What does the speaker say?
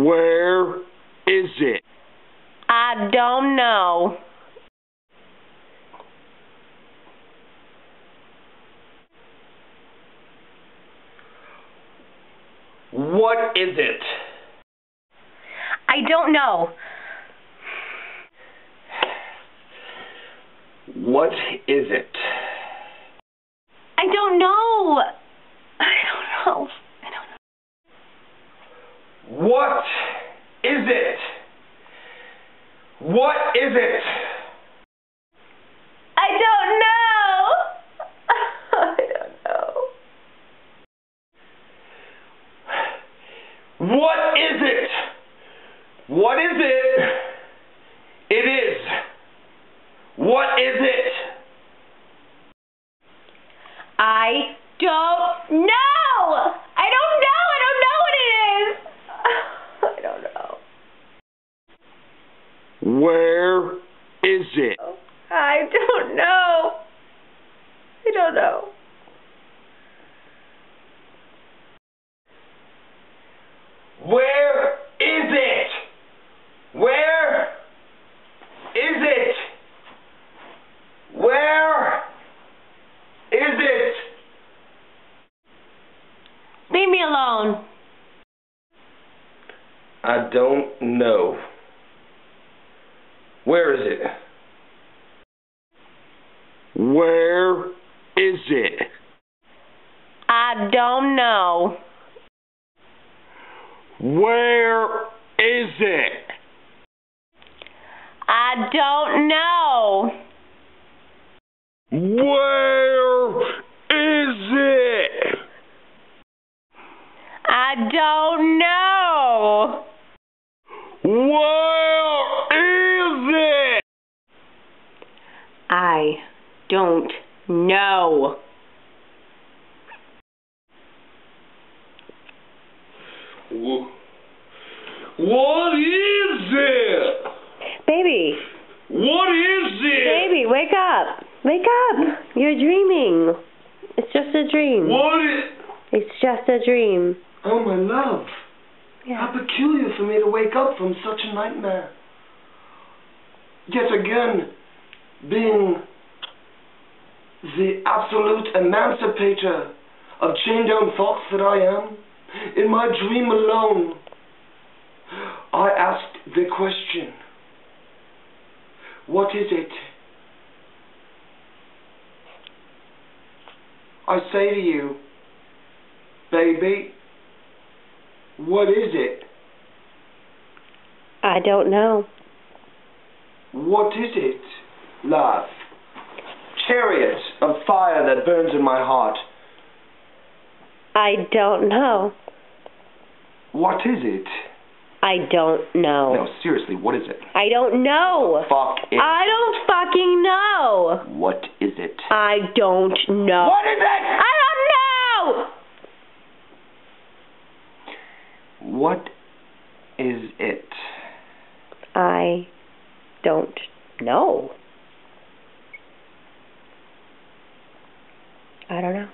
Where is it? I don't know. What is it? I don't know. What is it? I don't know. I don't know. What is it? What is it? I don't know. I don't know. What is it? What is it? It is. What is it? I don't know. I don't know. I don't know what it is. I don't know. Where is it? I don't know. I don't know. Where is it? Where is it? Where is it? Leave me alone. I don't know. Where is it? Where is it? I don't know. Where is it? I don't know. Where is it? I don't know. Where is it? I don't know. What is it? Baby. What is it? Baby, wake up. Wake up. You're dreaming. It's just a dream. What is... It's just a dream. Oh, my love. Yeah. How peculiar for me to wake up from such a nightmare. Yet again, being the absolute emancipator of chained-down thoughts that I am, in my dream alone, I asked the question, what is it? I say to you, baby, what is it? I don't know. What is it, love? Chariot of fire that burns in my heart. I don't know. What is it? I don't know. No, seriously, what is it? I don't know. Fuck it. I don't fucking know. What is it? I don't know. What is it? I don't know. What is it? I don't know. I don't know.